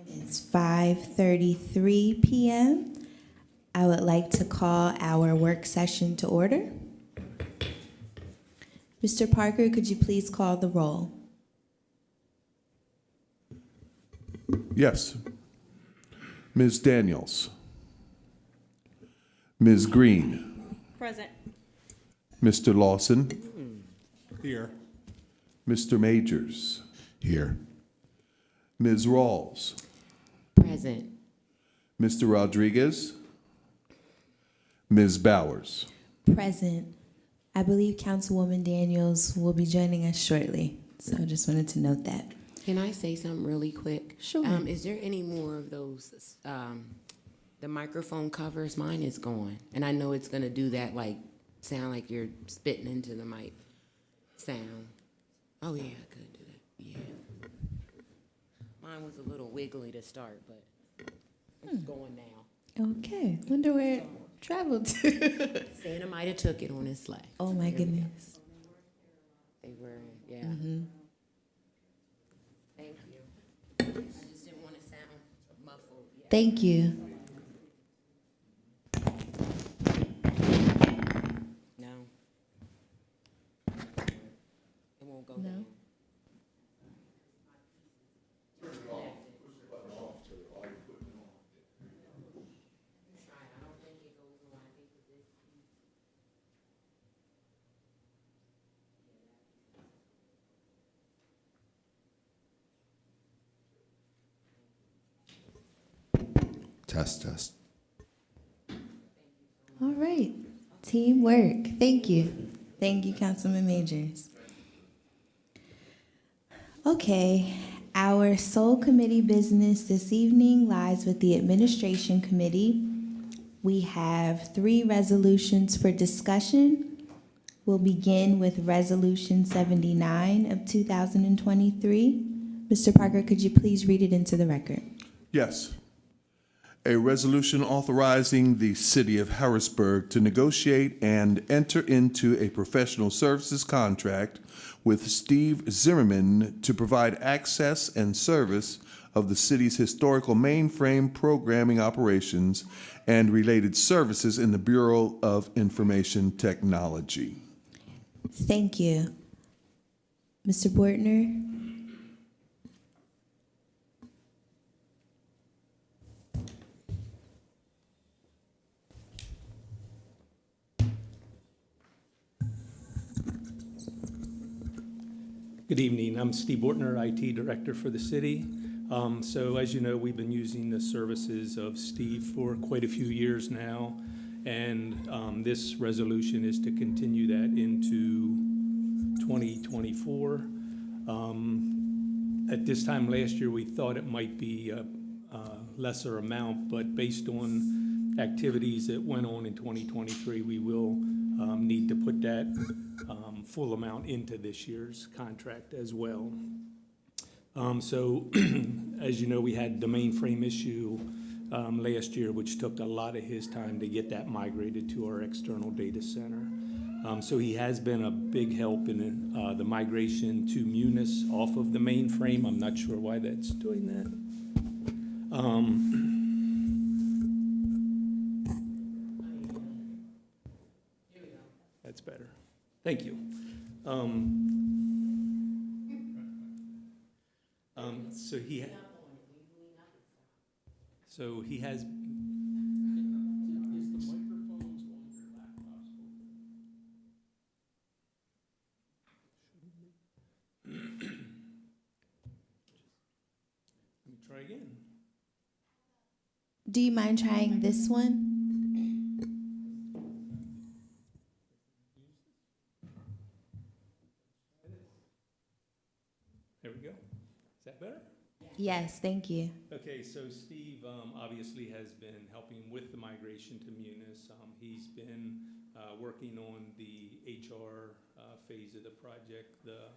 It's 5:33 p.m. I would like to call our work session to order. Mr. Parker, could you please call the roll? Yes. Ms. Daniels. Ms. Green. Present. Mr. Lawson. Here. Mr. Majors. Here. Ms. Rawls. Present. Mr. Rodriguez. Ms. Bowers. Present. I believe Councilwoman Daniels will be joining us shortly, so I just wanted to note that. Can I say something really quick? Sure. Is there any more of those, the microphone covers? Mine is gone. And I know it's gonna do that, like, sound like you're spitting into the mic sound. Oh, yeah, I could do that, yeah. Mine was a little wiggly to start, but it's going now. Okay, wonder where it traveled to. Santa might have took it on his sled. Oh my goodness. They were, yeah. Mm-hmm. Thank you. I just didn't want to sound muffled. Yeah. Thank you. No. It won't go No? down. Test, test. All right. Teamwork. Thank you. Thank you, Councilman Majors. Okay. Our sole committee business this evening lies with the Administration Committee. We have 3 resolutions for discussion. We'll begin with Resolution 79 of 2023. Mr. Parker, could you please read it into the record? Yes. A resolution authorizing the City of Harrisburg to negotiate and enter into a professional services contract with Steve Zimmerman to provide access and service of the city's historical mainframe programming operations and related services in the Bureau of Information Technology. Thank you. Mr. Bortner? Good evening. I'm Steve Bortner, IT Director for the city. So as you know, we've been using the services of Steve for quite a few years now. And this resolution is to continue that into 2024. At this time last year, we thought it might be a lesser amount, but based on activities that went on in 2023, we will need to put that full amount into this year's contract as well. So as you know, we had the mainframe issue last year, which took a lot of his time to get that migrated to our external data center. So he has been a big help in the migration to Munis off of the mainframe. I'm not sure why that's doing that. That's better. Thank you. So he has. Let me try again. Do you mind trying this one? There we go. Is that better? Yes, thank you. Okay, so Steve obviously has been helping with the migration to Munis. He's been working on the HR phase of the project, the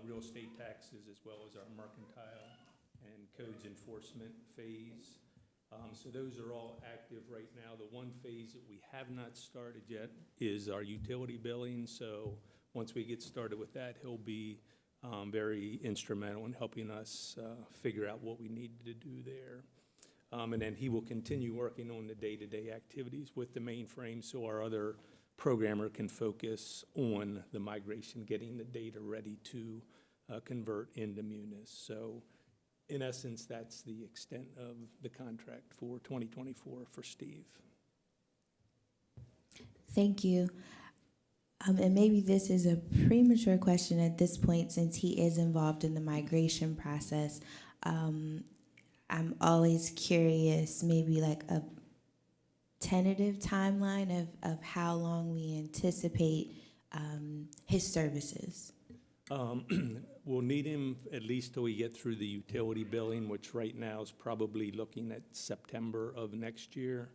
real estate taxes, as well as our mercantile and codes enforcement phase. So those are all active right now. The one phase that we have not started yet is our utility billing. So once we get started with that, he'll be very instrumental in helping us figure out what we needed to do there. And then he will continue working on the day-to-day activities with the mainframe so our other programmer can focus on the migration, getting the data ready to convert into Munis. So in essence, that's the extent of the contract for 2024 for Steve. Thank you. And maybe this is a premature question at this point since he is involved in the migration process. I'm always curious, maybe like a tentative timeline of how long we anticipate his services. We'll need him at least till we get through the utility billing, which right now is probably looking at September of next year.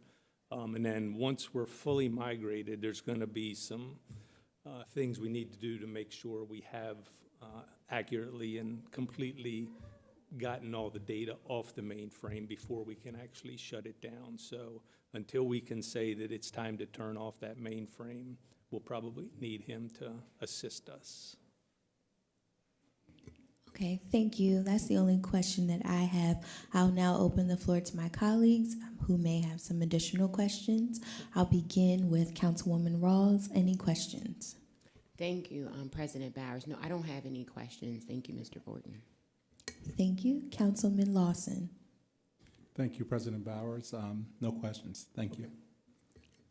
And then once we're fully migrated, there's going to be some things we need to do to make sure we have accurately and completely gotten all the data off the mainframe before we can actually shut it down. So until we can say that it's time to turn off that mainframe, we'll probably need him to assist us. Okay, thank you. That's the only question that I have. I'll now open the floor to my colleagues who may have some additional questions. I'll begin with Councilwoman Rawls. Any questions? Thank you, President Bowers. No, I don't have any questions. Thank you, Mr. Borton. Thank you. Councilman Lawson. Thank you, President Bowers. No questions. Thank you.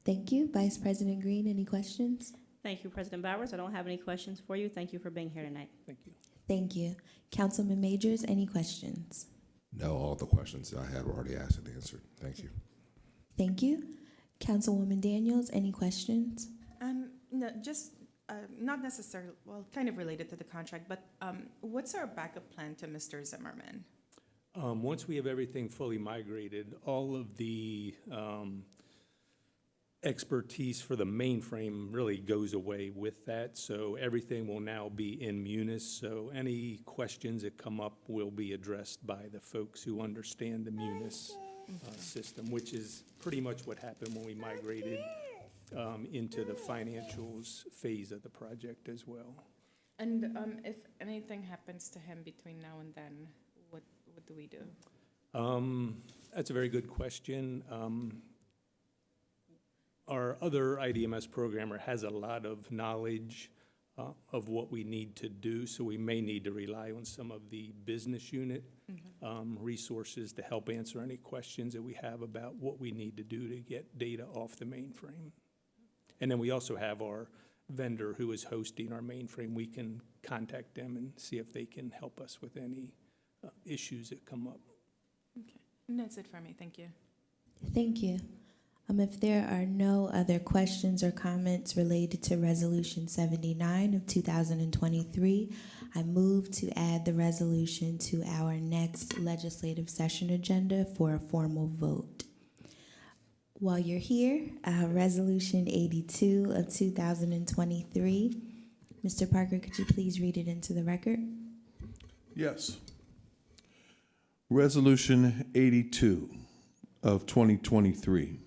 Thank you. Vice President Green, any questions? Thank you, President Bowers. I don't have any questions for you. Thank you for being here tonight. Thank you. Thank you. Councilman Majors, any questions? No, all the questions I had were already asked and answered. Thank you. Thank you. Councilwoman Daniels, any questions? No, just not necessarily, well, kind of related to the contract, but what's our backup plan to Mr. Zimmerman? Once we have everything fully migrated, all of the expertise for the mainframe really goes away with that. So everything will now be in Munis. So any questions that come up will be addressed by the folks who understand the Munis system, which is pretty much what happened when we migrated into the financials phase of the project as well. And if anything happens to him between now and then, what do we do? That's a very good question. Our other IDMS programmer has a lot of knowledge of what we need to do, so we may need to rely on some of the business unit resources to help answer any questions that we have about what we need to do to get data off the mainframe. And then we also have our vendor who is hosting our mainframe. We can contact them and see if they can help us with any issues that come up. Okay, and that's it for me. Thank you. Thank you. If there are no other questions or comments related to Resolution 79 of 2023, I move to add the resolution to our next legislative session agenda for a formal vote. While you're here, Resolution 82 of 2023. Mr. Parker, could you please read it into the record? Yes. Resolution 82 of 2023.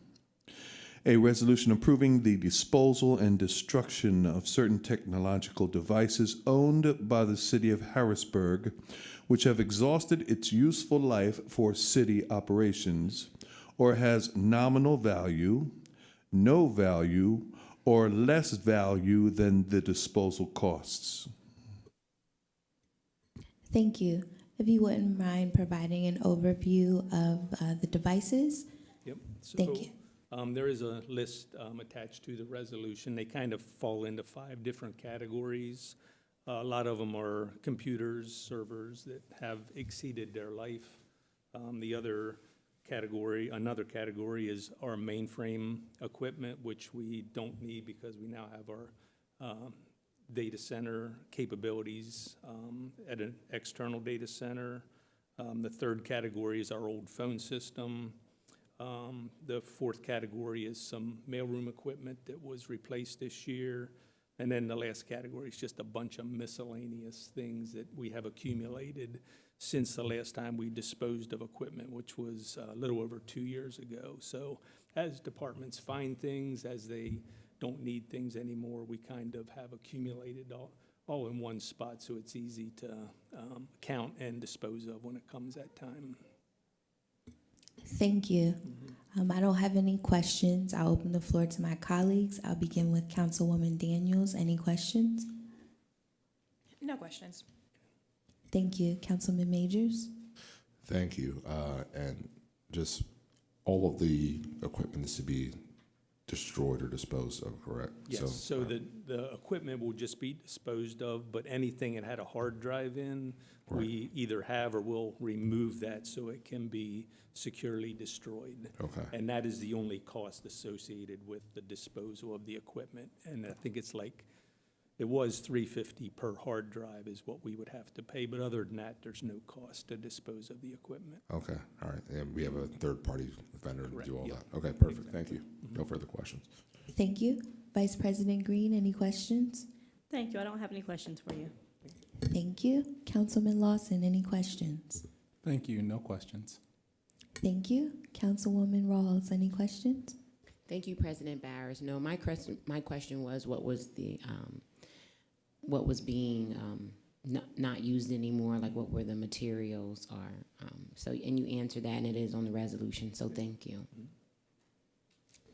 A resolution approving the disposal and destruction of certain technological devices owned by the city of Harrisburg, which have exhausted its useful life for city operations, or has nominal value, no value, or less value than the disposal costs. Thank you. If you wouldn't mind providing an overview of the devices? Yep. So, Thank you. There is a list attached to the resolution. They kind of fall into 5 different categories. A lot of them are computers, servers that have exceeded their life. Another category is our mainframe equipment, which we don't need because we now have our data center capabilities at an external data center. The third category is our old phone system. The fourth category is some mailroom equipment that was replaced this year. And then the last category is just a bunch of miscellaneous things that we have accumulated since the last time we disposed of equipment, which was a little over 2 years ago. So as departments find things, as they don't need things anymore, we kind of have accumulated all in one spot, so it's easy to count and dispose of when it comes that time. Thank you. I don't have any questions. I'll open the floor to my colleagues. I'll begin with Councilwoman Daniels. Any questions? No questions. Thank you. Councilman Majors? Thank you. And just all of the equipment is to be destroyed or disposed of, correct? Yes, so the equipment will just be disposed of, but anything that had a hard drive in, we either have or will remove that so it can be securely destroyed. Okay. And that is the only cost associated with the disposal of the equipment. And I think it's like, it was $350 per hard drive is what we would have to pay, but other than that, there's no cost to dispose of the equipment. Okay, all right. And we have a third-party vendor to Correct, do all yep. that. Okay, perfect. Thank you. No further questions. Thank you. Vice President Green, any questions? Thank you. I don't have any questions for you. Thank you. Councilman Lawson, any questions? Thank you. No questions. Thank you. Councilwoman Rawls, any questions? Thank you, President Bowers. No, my question was what was being not used anymore, like what were the materials are. So, and you answered that, and it is on the resolution, so thank you.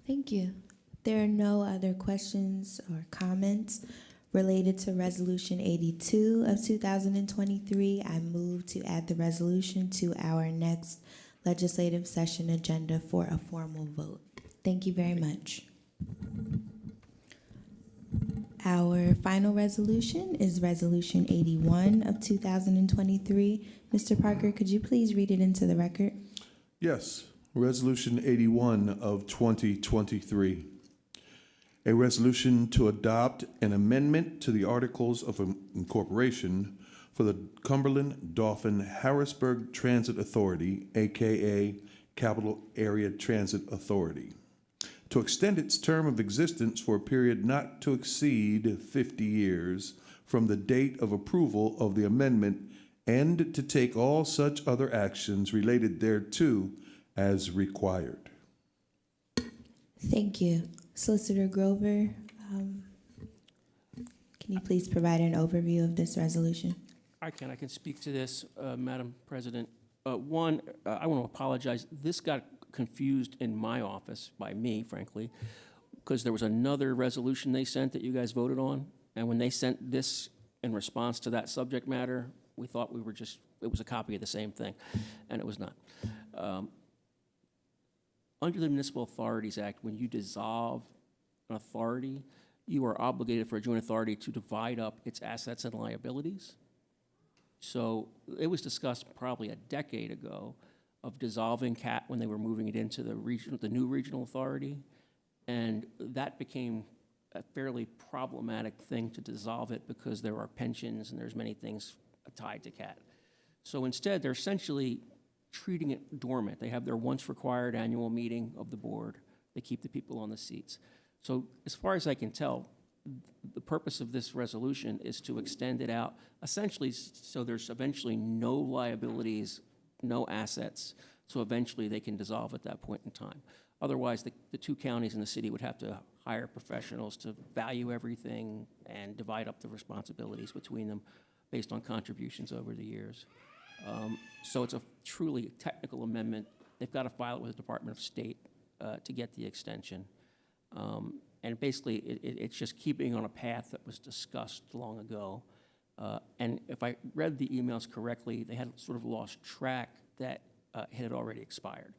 Thank you. There are no other questions or comments related to Resolution 82 of 2023. I move to add the resolution to our next legislative session agenda for a formal vote. Thank you very much. Our final resolution is Resolution 81 of 2023. Mr. Parker, could you please read it into the record? Yes, Resolution 81 of 2023. A resolution to adopt an amendment to the Articles of Incorporation for the Cumberland Dauphin Harrisburg Transit Authority, aka Capital Area Transit Authority, to extend its term of existence for a period not to exceed 50 years from the date of approval of the amendment, and to take all such other actions related thereto as required. Thank you. Solicitor Grover, can you please provide an overview of this resolution? I can speak to this, Madam President. One, I want to apologize. This got confused in my office by me, frankly, because there was another resolution they sent that you guys voted on, and when they sent this in response to that subject matter, we thought it was a copy of the same thing, and it was not. Under the Municipal Authorities Act, when you dissolve an authority, you are obligated for a joint authority to divide up its assets and liabilities. So it was discussed probably a decade ago of dissolving CAT when they were moving it into the new regional authority, and that became a fairly problematic thing to dissolve it because there are pensions and there's many things tied to CAT. So instead, they're essentially treating it dormant. They have their once required annual meeting of the board. They keep the people on the seats. So as far as I can tell, the purpose of this resolution is to extend it out, essentially so there's eventually no liabilities, no assets, so eventually they can dissolve at that point in time. Otherwise, the two counties and the city would have to hire professionals to value everything and divide up the responsibilities between them based on contributions over the years. So it's a truly technical amendment. They've got to file it with the Department of State to get the extension. And basically, it's just keeping on a path that was discussed long ago. And if I read the emails correctly, they had sort of lost track that it had already expired,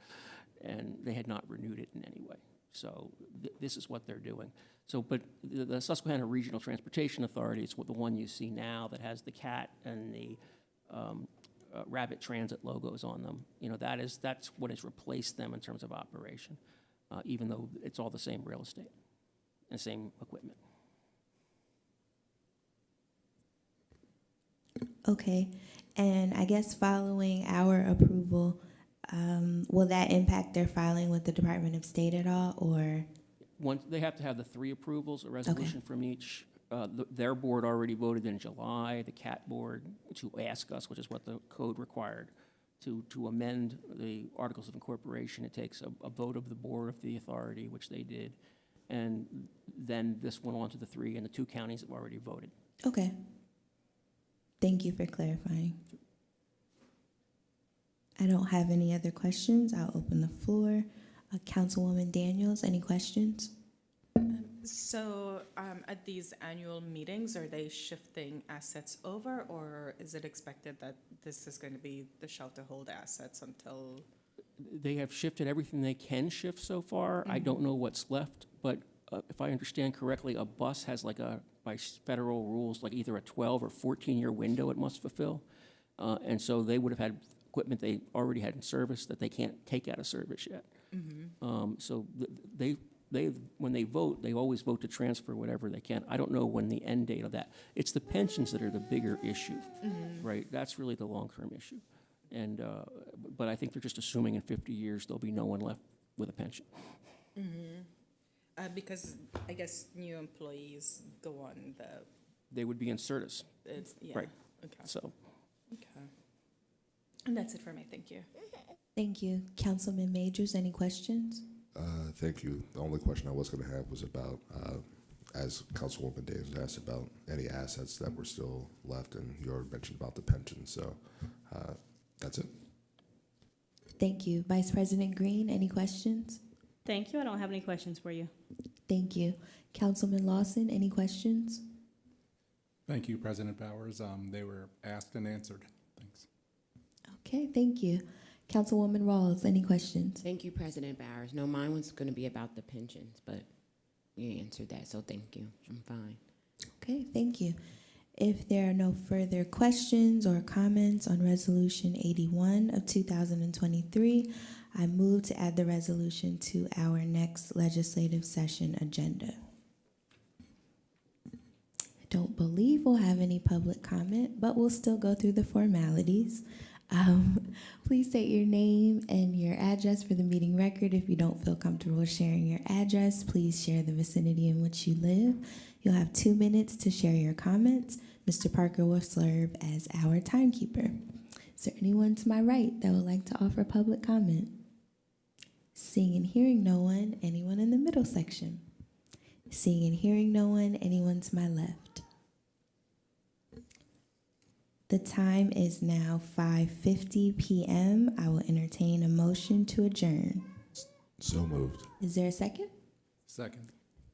and they had not renewed it in any way. So this is what they're doing. So, but the Susquehanna Regional Transportation Authority is the one you see now that has the CAT and the Rabbit Transit logos on them. You know, that's what has replaced them in terms of operation, even though it's all the same real estate and same equipment. Okay, and I guess following our approval, will that impact their filing with the Department of State at all, or? They have to have the 3 approvals, a resolution from each. Their board already voted in July, the CAT board, to ask us, which is what the code required, to amend the Articles of Incorporation. It takes a vote of the board of the authority, which they did, and then this went on to the 3, and the 2 counties have already voted. Okay, Thank you for clarifying. I don't have any other questions. I'll open the floor. Councilwoman Daniels, any questions? So at these annual meetings, are they shifting assets over, or is it expected that this is going to be the shelter hold assets until? They have shifted everything they can shift so far. I don't know what's left, but if I understand correctly, a bus has like by federal rules, like either a 12 or 14-year window it must fulfill. And so they would have had equipment they already had in service that they can't take out of service yet. So when they vote, they always vote to transfer whatever they can. I don't know when the end date of that. It's the pensions that are the bigger issue, right? That's really the long-term issue. And, but I think they're just assuming in 50 years there'll be no one left with a pension. Because I guess new employees go on the, They would be in Certus, yeah. Right. Okay. so. Okay. And that's it for me. Thank you. Thank you. Councilman Majors, any questions? Thank you. The only question I was going to have was about, as Councilwoman Davis asked about any assets that were still left, and you already mentioned about the pension. So that's it. Thank you. Vice President Green, any questions? Thank you. I don't have any questions for you. Thank you. Councilman Lawson, any questions? Thank you, President Bowers. They were asked and answered. Thanks. Okay, thank you. Councilwoman Rawls, any questions? Thank you, President Bowers. No, mine was going to be about the pensions, but you answered that, so thank you. I'm fine. Okay, thank you. If there are no further questions or comments on Resolution 81 of 2023, I move to add the resolution to our next legislative session agenda. I don't believe we'll have any public comment, but we'll still go through the formalities. Please state your name and your address for the meeting record. If you don't feel comfortable sharing your address, please share the vicinity in which you live. You'll have 2 minutes to share your comments. Mr. Parker will serve as our timekeeper. Is there anyone to my right that would like to offer public comment? Seeing and hearing no one, anyone in the middle section? Seeing and hearing no one, anyone to my left? The time is now 5:50 p.m. I will entertain a motion to adjourn. So moved. Is there a second? Second.